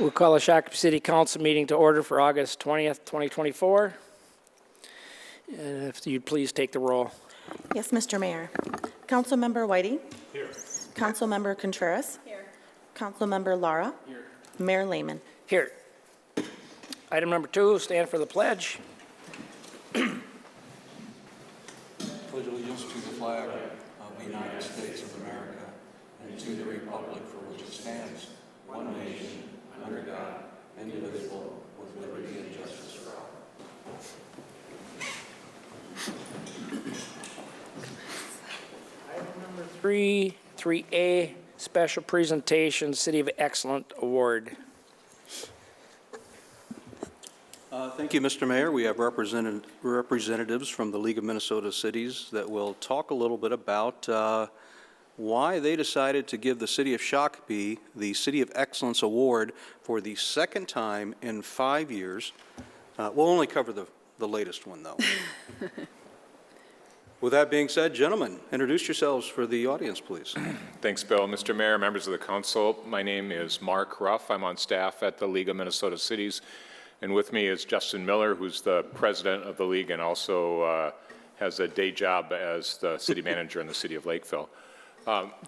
We'll call the Shakopee City Council meeting to order for August 20th, 2024. And if you'd please take the roll. Yes, Mr. Mayor. Councilmember Whitey. Here. Councilmember Contreras. Here. Councilmember Lara. Here. Mayor Lehman. Here. Item number 2, stand for the pledge. Pledge allegiance to the flag of the United States of America and to the republic for which it stands, one nation, under God, indivisible, with liberty and justice for all. Item number 3, 3A, special presentation, City of Excellence Award. Thank you, Mr. Mayor. We have representatives from the League of Minnesota Cities that will talk a little bit about why they decided to give the City of Shakopee the City of Excellence Award for the second time in 5 years. We'll only cover the latest one, though. With that being said, gentlemen, introduce yourselves for the audience, please. Thanks, Bill. Mr. Mayor, members of the council, my name is Mark Ruff. I'm on staff at the League of Minnesota Cities. And with me is Justin Miller, who's the president of the league and also has a day job as the city manager in the city of Lakeville.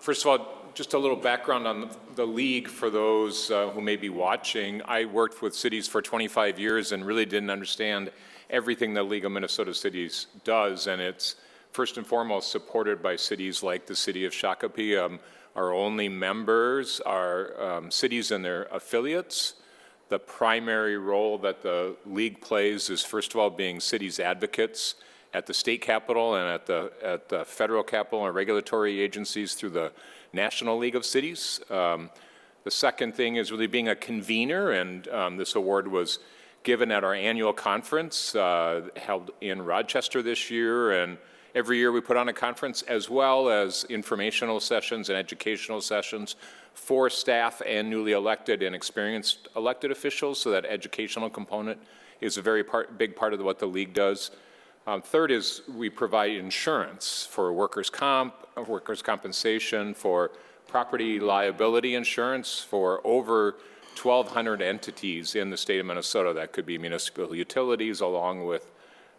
First of all, just a little background on the league for those who may be watching. I worked with cities for 25 years and really didn't understand everything the League of Minnesota Cities does. And it's first and foremost supported by cities like the city of Shakopee. Our only members are cities and their affiliates. The primary role that the league plays is, first of all, being cities advocates at the state capitol and at the federal capitol and regulatory agencies through the National League of Cities. The second thing is really being a convener, and this award was given at our annual conference held in Rochester this year. And every year we put on a conference as well as informational sessions and educational sessions for staff and newly elected and experienced elected officials, so that educational component is a very big part of what the league does. Third is we provide insurance for workers' compensation, for property liability insurance for over 1,200 entities in the state of Minnesota. That could be municipal utilities along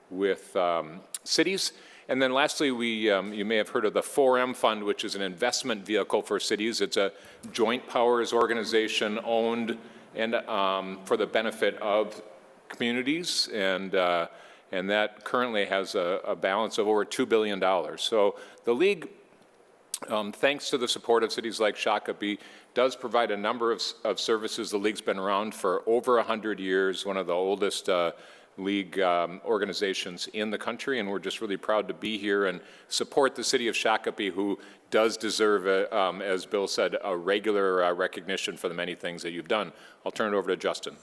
with cities. And then lastly, you may have heard of the 4M Fund, which is an investment vehicle for cities. It's a joint powers organization owned and for the benefit of communities, and that currently has a balance of over $2 billion. So the league, thanks to the support of cities like Shakopee, does provide a number of services. The league's been around for over 100 years, one of the oldest league organizations in the country, and we're just really proud to be here and support the city of Shakopee, who does deserve, as Bill said, a regular recognition for the many things that you've done. I'll turn it over to Justin.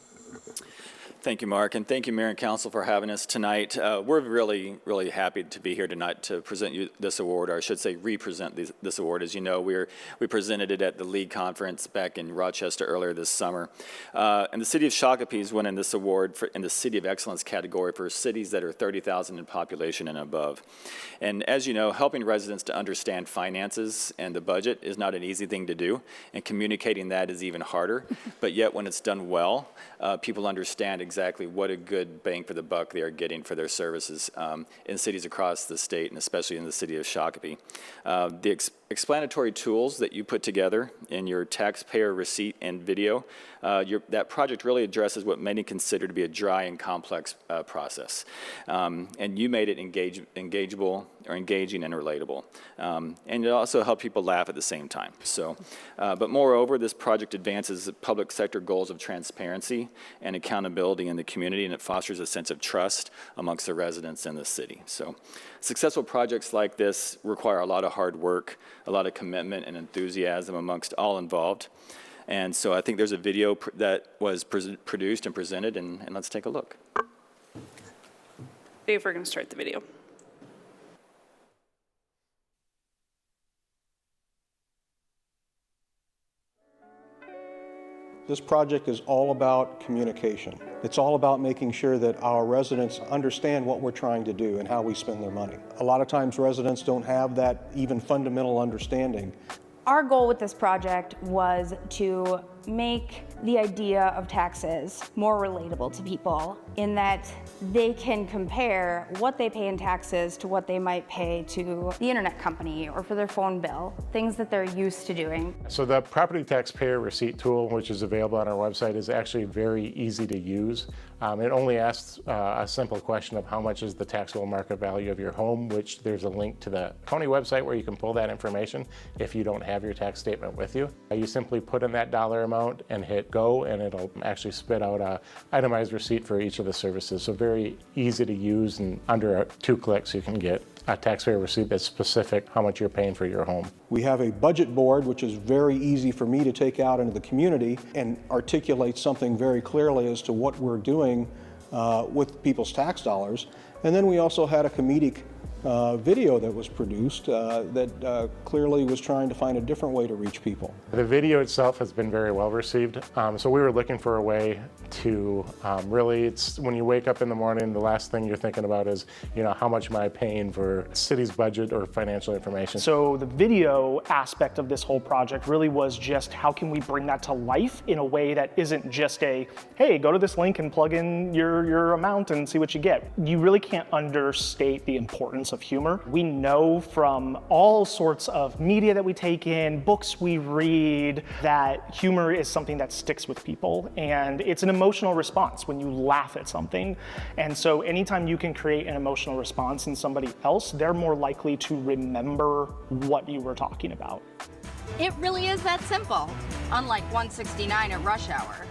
Thank you, Mark, and thank you, Mayor and Council, for having us tonight. We're really, really happy to be here tonight to present you this award, or I should say represent this award. As you know, we presented it at the League Conference back in Rochester earlier this summer. And the City of Shakopee is winning this award in the City of Excellence category for cities that are 30,000 in population and above. And as you know, helping residents to understand finances and the budget is not an easy thing to do, and communicating that is even harder. But yet, when it's done well, people understand exactly what a good bang for the buck they are getting for their services in cities across the state, and especially in the city of Shakopee. The explanatory tools that you put together in your taxpayer receipt and video, that project really addresses what many consider to be a dry and complex process. And you made it engageable or engaging and relatable. And it also helped people laugh at the same time. So, but moreover, this project advances public sector goals of transparency and accountability in the community, and it fosters a sense of trust amongst the residents in the city. So successful projects like this require a lot of hard work, a lot of commitment and enthusiasm amongst all involved. And so I think there's a video that was produced and presented, and let's take a look. Dave, we're going to start the video. This project is all about communication. It's all about making sure that our residents understand what we're trying to do and how we spend their money. A lot of times residents don't have that even fundamental understanding. Our goal with this project was to make the idea of taxes more relatable to people in that they can compare what they pay in taxes to what they might pay to the internet company or for their phone bill, things that they're used to doing. So the property taxpayer receipt tool, which is available on our website, is actually very easy to use. It only asks a simple question of how much is the taxable market value of your home, which there's a link to the county website where you can pull that information if you don't have your tax statement with you. You simply put in that dollar amount and hit go, and it'll actually spit out a itemized receipt for each of the services. So very easy to use, and under 2 clicks you can get a taxpayer receipt that's specific how much you're paying for your home. We have a budget board, which is very easy for me to take out into the community and articulate something very clearly as to what we're doing with people's tax dollars. And then we also had a comedic video that was produced that clearly was trying to find a different way to reach people. The video itself has been very well received. So we were looking for a way to really, it's when you wake up in the morning, the last thing you're thinking about is, you know, how much am I paying for city's budget or financial information. So the video aspect of this whole project really was just how can we bring that to life in a way that isn't just a, hey, go to this link and plug in your amount and see what you get. You really can't understate the importance of humor. We know from all sorts of media that we take in, books we read, that humor is something that sticks with people, and it's an emotional response when you laugh at something. And so anytime you can create an emotional response in somebody else, they're more likely to remember what you were talking about. It really is that simple, unlike 169 at rush hour.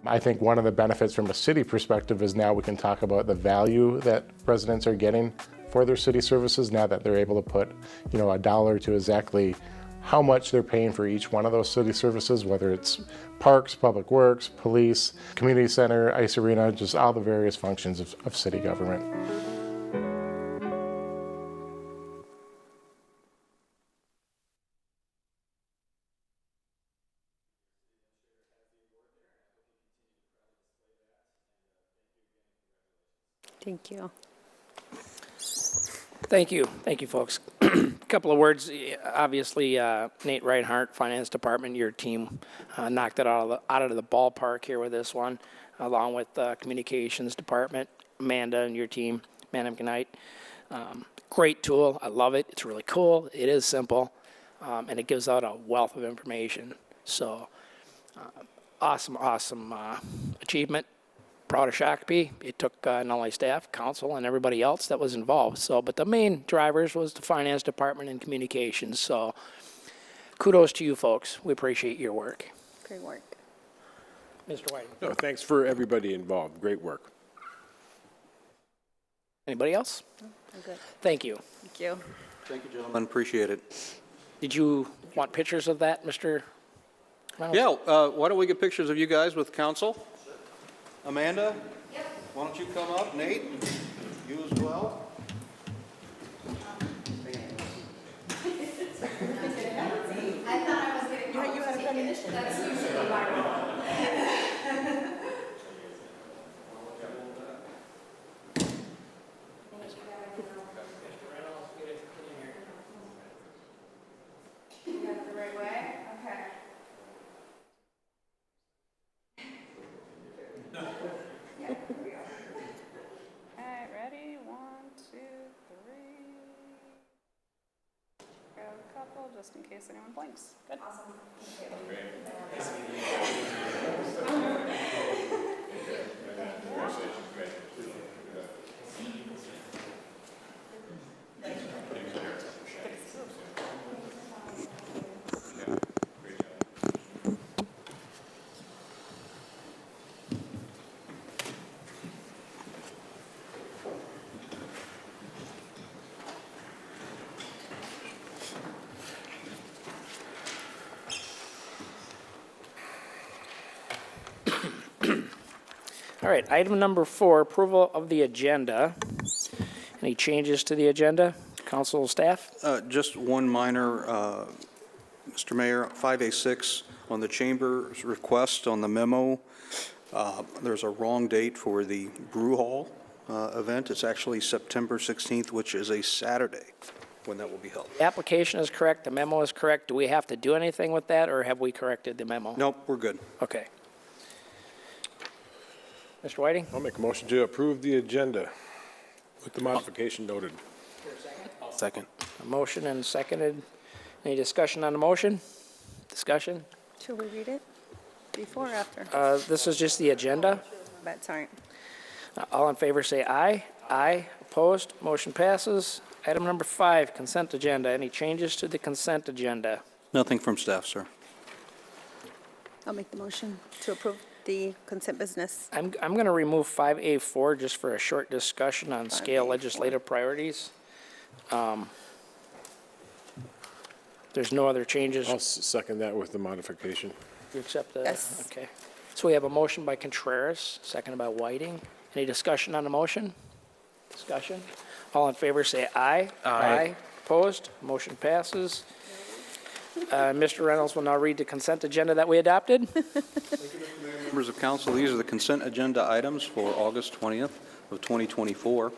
I think one of the benefits from a city perspective is now we can talk about the value that residents are getting for their city services now that they're able to put, you know, a dollar to exactly how much they're paying for each one of those city services, whether it's parks, public works, police, community center, ice arena, just all the various functions of city government. Thank you. Thank you, folks. A couple of words. Obviously, Nate Reinhardt, Finance Department, your team knocked it out of the ballpark here with this one, along with Communications Department, Amanda and your team, Madam Knight. Great tool. I love it. It's really cool. It is simple, and it gives out a wealth of information. So, awesome achievement. Proud of Shakopee. It took not only staff, council, and everybody else that was involved. So, but the main drivers was the finance department and communications. So, kudos to you folks. We appreciate your work. Great work. Mr. White. No, thanks for everybody involved. Great work. Anybody else? I'm good. Thank you. Thank you. Thank you, gentlemen. Appreciate it. Did you want pictures of that, Mr. Reynolds? Yeah, why don't we get pictures of you guys with council? Amanda? Yep. Why don't you come up? Nate? You as well? I thought I was getting You had a premonition. That's usually my role. You got it the right way? Okay. Yeah, here we go. All right, ready? 1, 2, 3. Grab a couple just in case anyone blinks. Good. Awesome. All right, item number 4, approval of the agenda. Any changes to the agenda, council staff? Just one minor, Mr. Mayor, 5A6 on the chamber's request on the memo. There's a wrong date for the Brew Hall event. It's actually September 16th, which is a Saturday. when that will be held. The application is correct, the memo is correct. Do we have to do anything with that, or have we corrected the memo? Nope, we're good. Okay. Mr. Whiting? I'll make a motion to approve the agenda with the modification noted. Second. A motion and seconded. Any discussion on the motion? Discussion? Should we read it before or after? This is just the agenda. That's all right. All in favor say aye. Aye. Opposed? Motion passes. Item number 5, consent agenda. Any changes to the consent agenda? Nothing from staff, sir. I'll make the motion to approve the consent business. I'm going to remove 5A4 just for a short discussion on scale 5A4. legislative priorities. There's no other changes. I'll second that with the modification. You accept that? Yes. Okay. So we have a motion by Contreras, seconded by Whiting. Any discussion on the motion? Discussion? All in favor say aye. Aye. Opposed? Motion passes. Mr. Reynolds will now read the consent agenda that we adopted. Members of council, these are the consent agenda items for August 20th of 2024.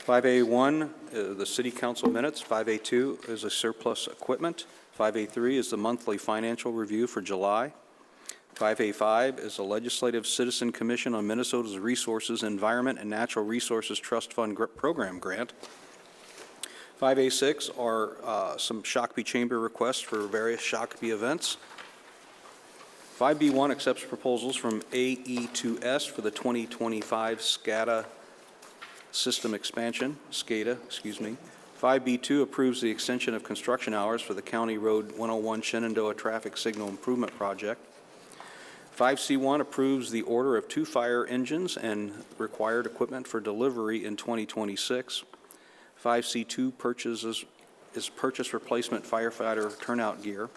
5A1, the city council minutes. 5A2 is a surplus equipment. 5A3 is the monthly financial review for July. 5A5 is the Legislative Citizen Commission on Minnesota's Resources, Environment, and Natural Resources Trust Fund Program Grant. 5A6 are some Shakopee Chamber requests for various Shakopee events. 5B1 accepts proposals from AE2S for the 2025 SCADA system expansion, SCADA, excuse me. 5B2 approves the extension of construction hours for the County Road 101 Shenandoah Traffic Signal Improvement Project. 5C1 approves the order of 2 fire engines and required equipment for delivery in 2026. 5C2 purchase replacement firefighter turnout gear.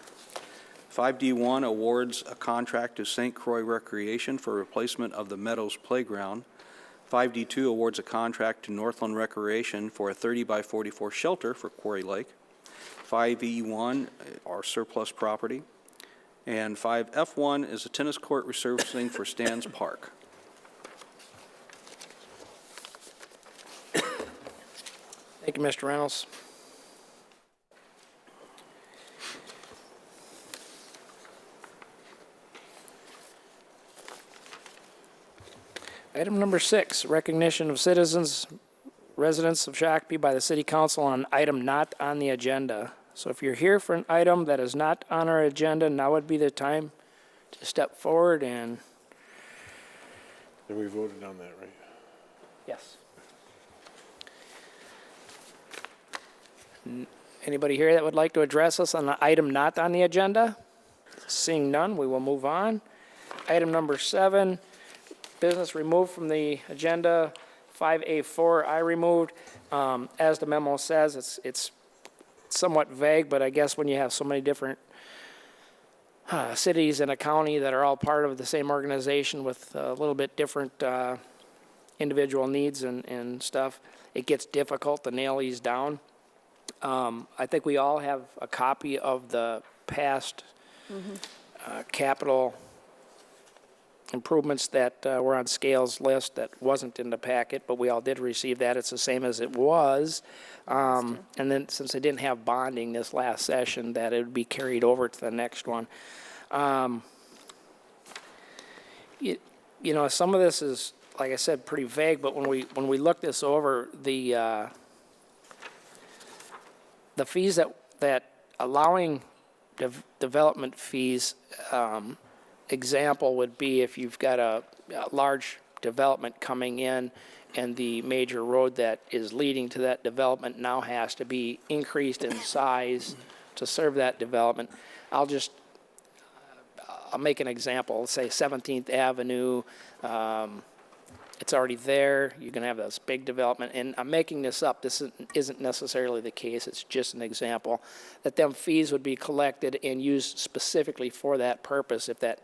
5D1 awards a contract to St. Croix Recreation for replacement of the Meadows Playground. 5D2 awards a contract to Northland Recreation for a 30 by 44 shelter for Quarry Lake. 5E1 are surplus property. And 5F1 is a tennis court resurfacing for Stan's Park. Thank you, Mr. Reynolds. Item number 6, recognition of citizens, residents of Shakopee by the City Council on an item not on the agenda. So if you're here for an item that is not on our agenda, now would be the time to step forward and... And we voted on that, right? Yes. Anybody here that would like to address us on an item not on the agenda? Seeing none, we will move on. Item number 7, business removed from the agenda. 5A4 I removed. As the memo says, it's somewhat vague, but I guess when you have so many different cities in a county that are all part of the same organization with a little bit different individual needs and stuff, it gets difficult to nail these down. I think we all have a copy of the past capital improvements that were on Scale's list that wasn't in the packet, but we all did receive that. It's the same as it was. And then since they didn't have bonding this last session, that it would be carried over to the next one. You know, some of this is, like I said, pretty vague, but when we look this over, the fees that allowing development fees, example would be if you've got a large development coming in and the major road that is leading to that development now has to be increased in size to serve that development. I'll make an example. Let's say 17th Avenue, it's already there. You're going to have this big development. And I'm making this up. This isn't necessarily the case. It's just an example. That them fees would be collected and used specifically for that purpose if that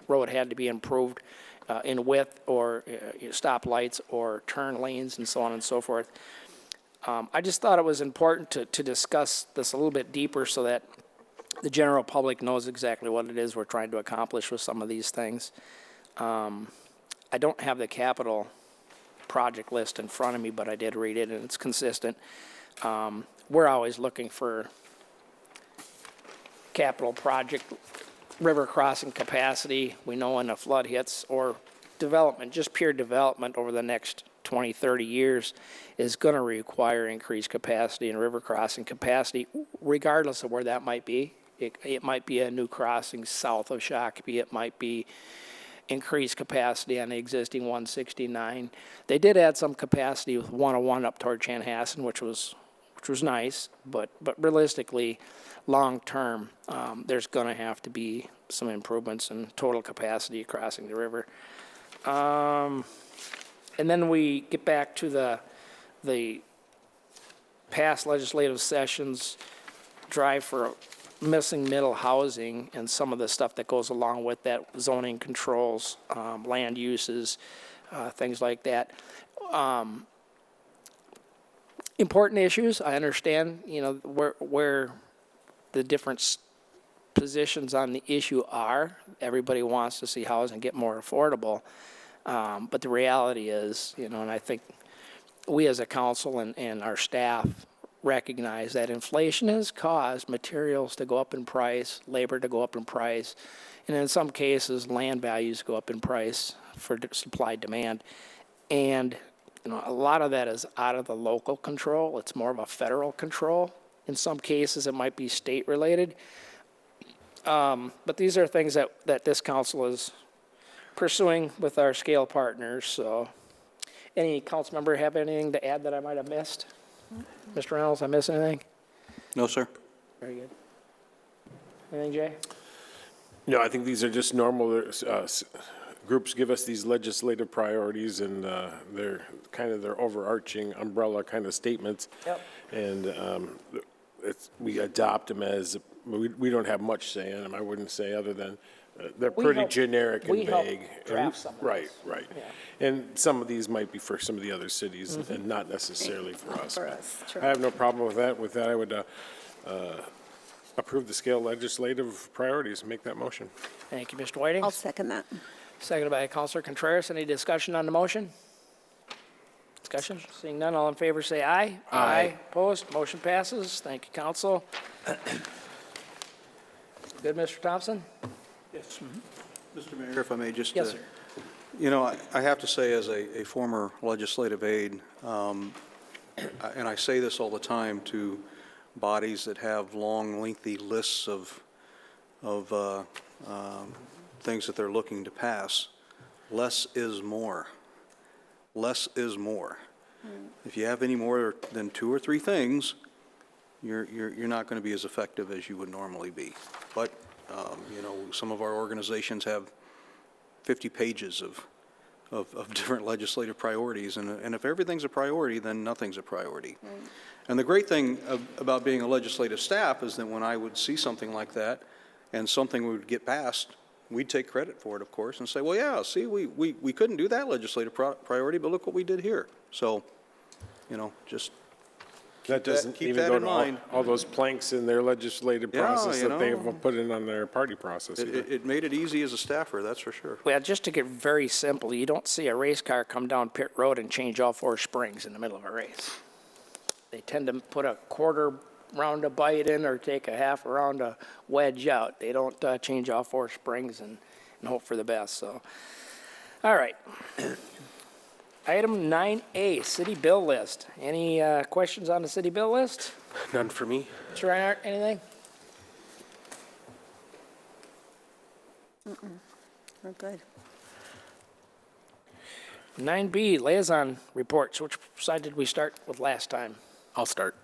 road had to be improved in width or stop lights or turn lanes and so on and so forth. I just thought it was important to discuss this a little bit deeper so that the general public knows exactly what it is we're trying to accomplish with some of these things. I don't have the capital project list in front of me, but I did read it, and it's consistent. We're always looking for capital project, river crossing capacity. We know when a flood hits, or development, just pure development over the next 20, 30 years is going to require increased capacity and river crossing capacity, regardless of where that might be. It might be a new crossing south of Shakopee. It might be increased capacity on the existing 169. They did add some capacity with 101 up toward Chanhassen, which was nice, but realistically, long term, there's going to have to be some improvements in total capacity crossing the river. And then we get back to the past legislative sessions, drive for missing middle housing and some of the stuff that goes along with that, zoning controls, land uses, things like that. Important issues. I understand, you know, where the different positions on the issue are. Everybody wants to see housing get more affordable. But the reality is, you know, and I think we as a council and our staff recognize that inflation has caused materials to go up in price, labor to go up in price, and in some cases, land values go up in price for supply demand. And, you know, a lot of that is out of the local control. It's more of a federal control. In some cases, it might be state related. But these are things that this council is pursuing with our scale partners. So any council member have anything to add that I might have missed? Mr. Reynolds, I miss anything? No, sir. Very good. Anything, Jay? No, I think these are just normal, groups give us these legislative priorities, and they're kind of their overarching umbrella kind of statements. Yep. And we adopt them as, we don't have much say in them, I wouldn't say, other than they're pretty generic and vague. Draft some of Right, those. right. Yeah. And some of these might be for some of the other cities and not necessarily for us. For us, true. I have no problem with that. With that, I would approve the scale legislative priorities and make that motion. Thank you, Mr. Whiting. I'll second that. Seconded by Councilor Contreras. Any discussion on the motion? Discussion? Seeing none, all in favor say aye. Aye. Opposed? Motion passes. Thank you, council. Good, Mr. Thompson? Yes. Mr. Mayor, if I may just... Yes, sir. You know, I have to say, as a former legislative aide, and I say this all the time to bodies that have long, lengthy lists of things that they're looking to pass, less is more. Less is more. If you have any more than 2 or 3 things, you're not going to be as effective as you would normally be. But you know, some of our organizations have 50 pages of different legislative priorities, and if everything's a priority, then nothing's a priority. And the great thing about being a legislative staff is that when I would see something like that and something would get passed, we'd take credit for it, of course, and say, well, yeah, see, we couldn't do that legislative priority, but look what we did here. So, you know, just That doesn't keep even that go in to mind. all those planks in their legislative Yeah, process you that they know. have put in on their party process. either. It made it easy as a staffer, that's for sure. Well, just to get very simple, you don't see a race car come down pit road and change all 4 springs in the middle of a race. They tend to put a quarter round a bite in or take a half a round a wedge out. They don't change all 4 springs and hope for the best. So, all right. Item 9A, city bill list. Any questions on the city bill list? None for me. Mr. Reinhardt, anything? We're good. 9B, liaison reports. Which side did we start with last time? I'll start.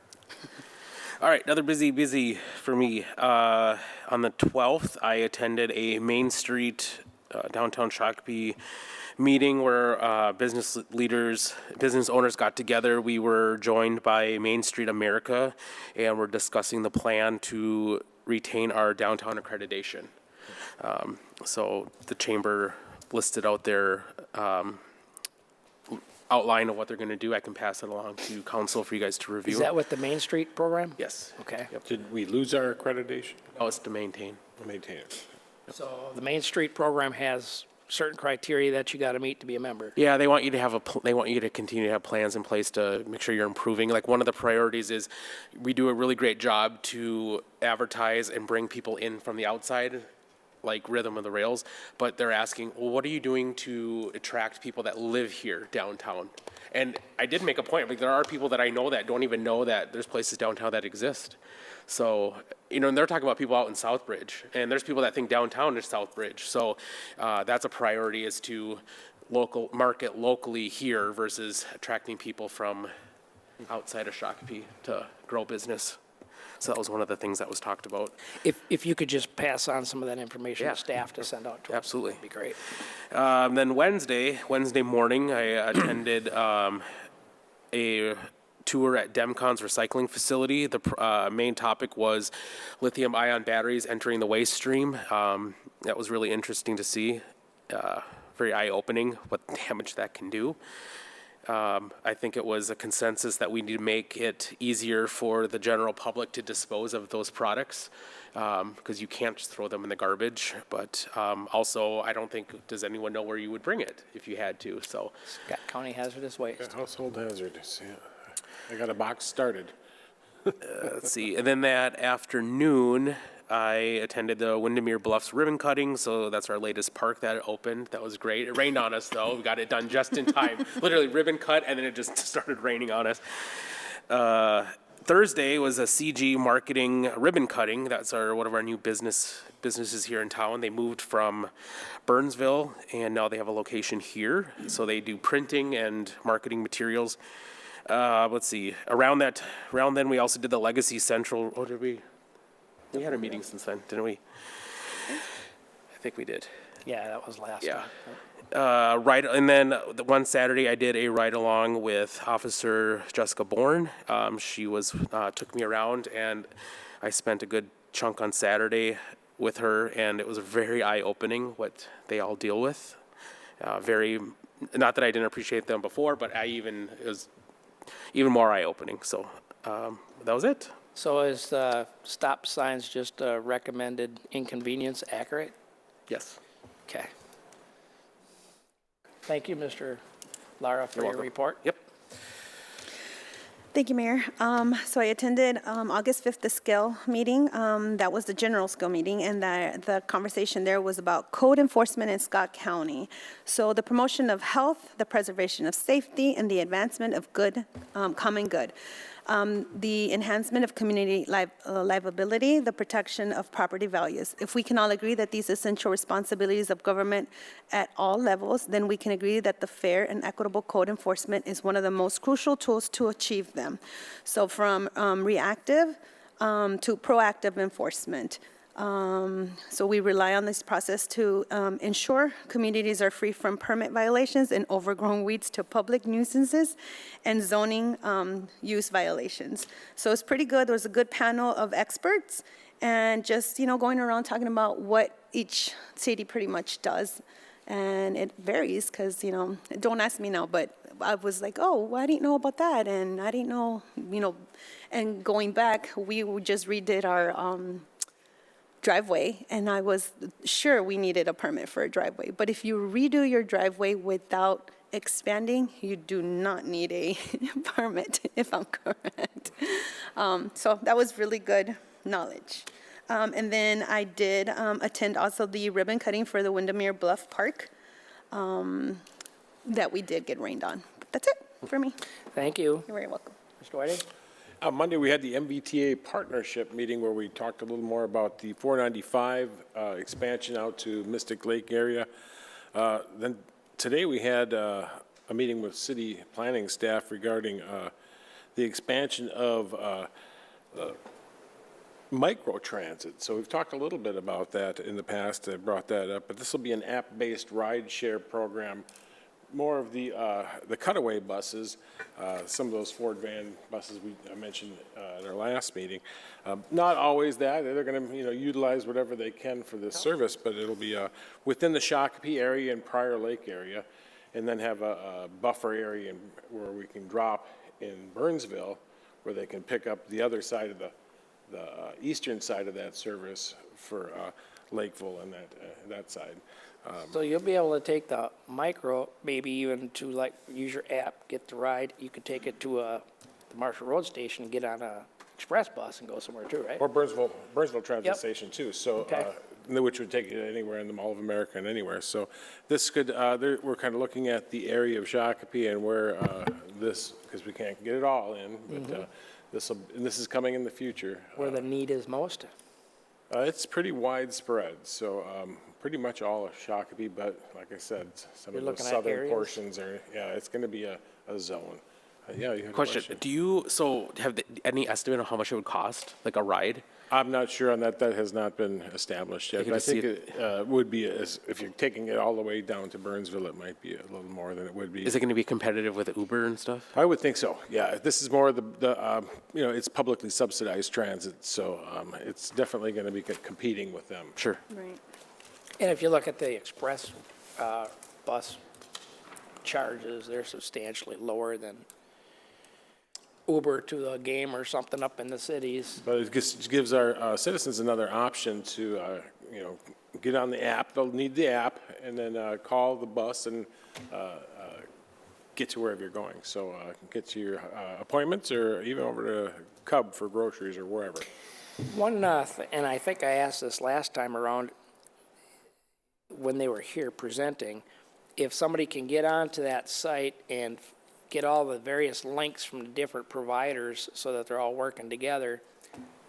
All right, another busy for me. On the 12th, I attended a Main Street, downtown Shakopee meeting where business leaders, business owners got together. We were joined by Main Street America, and we're discussing the plan to retain our downtown accreditation. So the chamber listed out their outline of what they're going to do. I can pass it along to council for you guys to review. Is that with the Main Street program? Yes. Okay. Did we lose our accreditation? Oh, it's to maintain. Maintain it. So the Main Street program has certain criteria that you got to meet to be a member. Yeah, they want you to have they want you to continue to have plans in place to make sure you're improving. Like one of the priorities is we do a really great job to advertise and bring people in from the outside, like Rhythm of the Rails, but they're asking, well, what are you doing to attract people that live here downtown? And I did make a point, like there are people that I know that don't even know that there's places downtown that exist. So, you know, and they're talking about people out in Southbridge, and there's people that think downtown is Southbridge. So that's a priority, is to market locally here versus attracting people from outside of Shakopee to grow business. So that was one of the things that was talked about. If you could just pass on some of that information Yeah. to staff to send out to us. Absolutely. That'd be great. Then Wednesday morning, I attended a tour at DEMCON's recycling facility. The main topic was lithium-ion batteries entering the waste stream. That was really interesting to see. Very eye-opening what damage that can do. I think it was a consensus that we need to make it easier for the general public to dispose of those products, because you can't just throw them in the garbage. But also, I don't think, does anyone know where you would bring it if you had to? So, Scott County hazardous waste. Household hazardous, yeah. I got a box started. let's see. And then that afternoon, I attended the Windermere Bluffs ribbon cutting, so that's our latest park that opened. That was great. It rained on us, though. We got it done just in time. Literally ribbon cut, and then it just started raining on us. Thursday was a CG marketing ribbon cutting. That's one of our new businesses here in town. They moved from Burnsville, and now they have a location here. So they do printing and marketing materials. Let's see. Around then, we also did the Legacy Central. Oh, did we? We had a meeting since then, didn't we? I think we did. Yeah, that was last Yeah. time. Right, and then one Saturday I did a ride along with Officer Jessica Bourne. She took me around, and I spent a good chunk on Saturday with her, and it was very eye-opening what they all deal with. Not that I didn't appreciate them before, but it was even more eye-opening. So that was it. So is stop signs just recommended inconvenience accurate? Yes. Okay. Thank you, Mr. Lara, for your welcome. report. Yep. Thank you, Mayor. So I attended August 5th, the SCALE meeting. That was the general SCALE meeting, and the conversation there was about code enforcement in Scott County. So the promotion of health, the preservation of safety, and the advancement of common good. The enhancement of community livability, the protection of property values. If we can all agree that these essential responsibilities of government at all levels, then we can agree that the fair and equitable code enforcement is one of the most crucial tools to achieve them. So from reactive to proactive enforcement. So we rely on this process to ensure communities are free from permit violations and overgrown weeds to public nuisances and zoning use violations. So it's pretty good. There was a good panel of experts, and just, going around talking about what each city pretty much does. And it varies because, don't ask me now, but I was like, oh, well, I didn't know about that. And I didn't know, and going back, we just redid our driveway, and I was sure we needed a permit for a driveway. But if you redo your driveway without expanding, you do not need a permit, if I'm correct. So that was really good knowledge. And then I did attend also the ribbon cutting for the Windermere Bluff Park that we did get rained on. But that's it for me. Thank you. You're very welcome. Mr. Whiting? Monday, we had the MBTA partnership meeting where we talked a little more about the 495 expansion out to Mystic Lake area. Then today we had a meeting with city planning staff regarding the expansion of microtransit. So we've talked a little bit about that in the past. I brought that up, but this will be an app-based ride share program. More of the cutaway buses, some of those Ford van buses I mentioned at our last meeting. Not always that. They're going to utilize whatever they can for this service, but it'll be within the Shakopee area and Prior Lake area, and then have a buffer area where we can drop in Burnsville, where they can pick up the other side of the eastern side of that service for Lakeville and that side. So you'll be able to take the micro, maybe even to like use your app, get the ride. You could take it to the Marshall Road Station and get on a express bus and go somewhere too, right? Or Burnsville Transit Yep. Station too, so, Okay. which would take you anywhere in the Mall of America and anywhere. So this could, we're kind of looking at the area of Shakopee and where this, because we can't get it all in, but this is coming in the future. Where the need is most. It's pretty widespread, so pretty much all of Shakopee, but like I said, some You're of those looking at southern areas? portions are, yeah, it's going to be a zone. Yeah, you had a Question, do you, so have any estimate on how much it would cost, like a ride? I'm not sure on that. That has not been established yet. can But I just see think it would be, if you're taking it all the way down to Burnsville, it might be a little more than it would be. Is it going to be competitive with Uber and stuff? I would think so, yeah. This is more it's publicly subsidized transit, so it's definitely going to be competing with them. Sure. Right. And if you look at the express bus charges, they're substantially lower than Uber to the game or something up in the cities. But it just gives our citizens another option to, get on the app. They'll need the app and then call the bus and get to wherever you're going. So get to your appointments or even over to Cub for groceries or wherever. One, and I think I asked this last time around when they were here presenting, if somebody can get onto that site and get all the various links from the different providers so that they're all working together,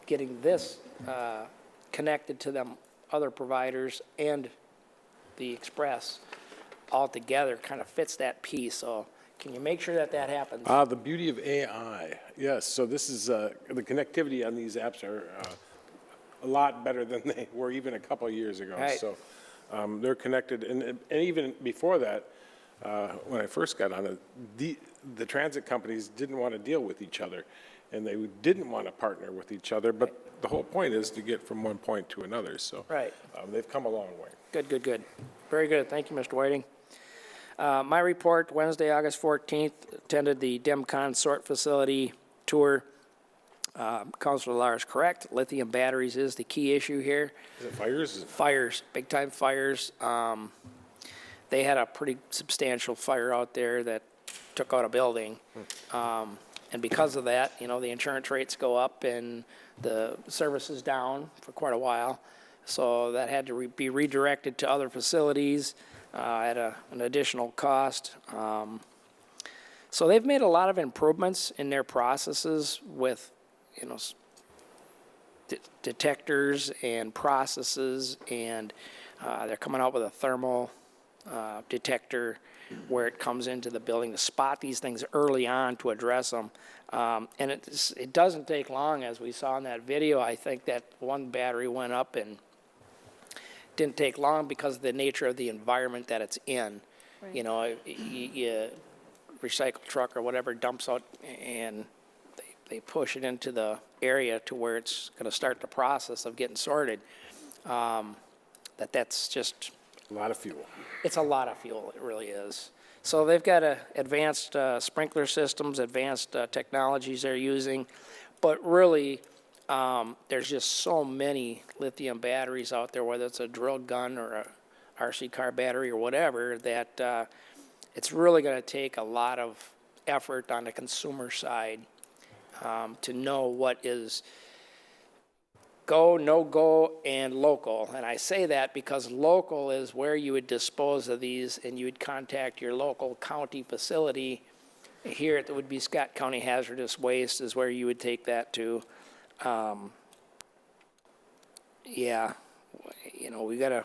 getting this connected to them other providers and the express all together kind of fits that piece. So can you make sure that that happens? The beauty of AI, yes. So this is, the connectivity on these apps are a lot better than they were even a couple of years ago. Right. So they're connected, and even before that, when I first got on it, the transit companies didn't want to deal with each other, and they didn't want to partner with each other, but the whole point is to get from one point to another, so Right. They've come a long way. Good, good, good. Very good. Thank you, Mr. Whiting. My report, Wednesday, August 14th, attended the DEMCON sort facility tour. Councilor Lar is correct. Lithium batteries is the key issue here. Is it fires? Fires, big time fires. They had a pretty substantial fire out there that took out a building. And because of that, the insurance rates go up and the service is down for quite a while. So that had to be redirected to other facilities at an additional cost. So they've made a lot of improvements in their processes with, detectors and processes, and they're coming out with a thermal detector where it comes into the building to spot these things early on to address them. And it doesn't take long, as we saw in that video. I think that one battery went up and didn't take long because of the nature of the environment that it's in. Right. You recycle truck or whatever dumps out and they push it into the area to where it's going to start the process of getting sorted. That's just A lot of fuel. it's a lot of fuel, it really is. So they've got advanced sprinkler systems, advanced technologies they're using, but really there's just so many lithium batteries out there, whether it's a drill gun or a RC car battery or whatever, that it's really going to take a lot of effort on the consumer side to know what is go, no go, and local. And I say that because local is where you would dispose of these and you would contact your local county facility. Here it would be Scott County Hazardous Waste is where you would take that to. Yeah, we gotta,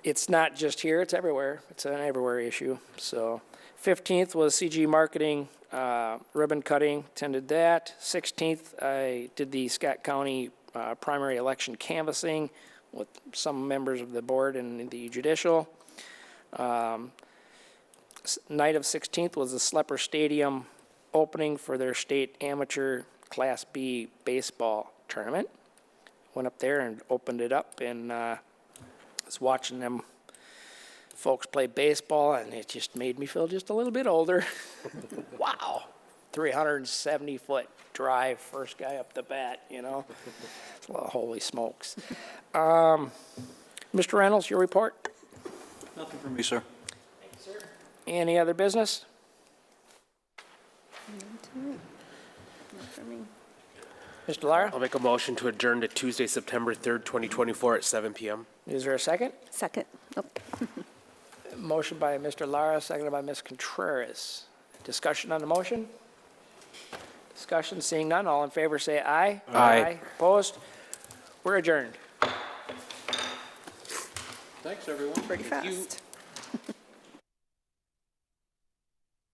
it's not just here, it's everywhere. It's an everywhere issue. So 15th was CG Marketing ribbon cutting, attended that. 16th, I did the Scott County primary election canvassing with some members of the board and the judicial. Night of 16th was the Slepper Stadium opening for their state amateur Class B baseball tournament. Went up there and opened it up and was watching them folks play baseball, and it just made me feel just a little bit older. Wow. 370-foot drive, first guy up the bat, Well, holy smokes. Mr. Reynolds, your report? Nothing from me, sir. Any other business? Mr. Lara, I'll make a motion to adjourn to Tuesday, September 3rd, 2024 at 7 p.m. is there a second? Second. Oh. Motion by Mr. Lara, seconded by Ms. Contreras. Discussion on the motion? Discussion, seeing none, all in favor say aye. Aye. Opposed? We're adjourned. Thanks, everyone. Pretty fast.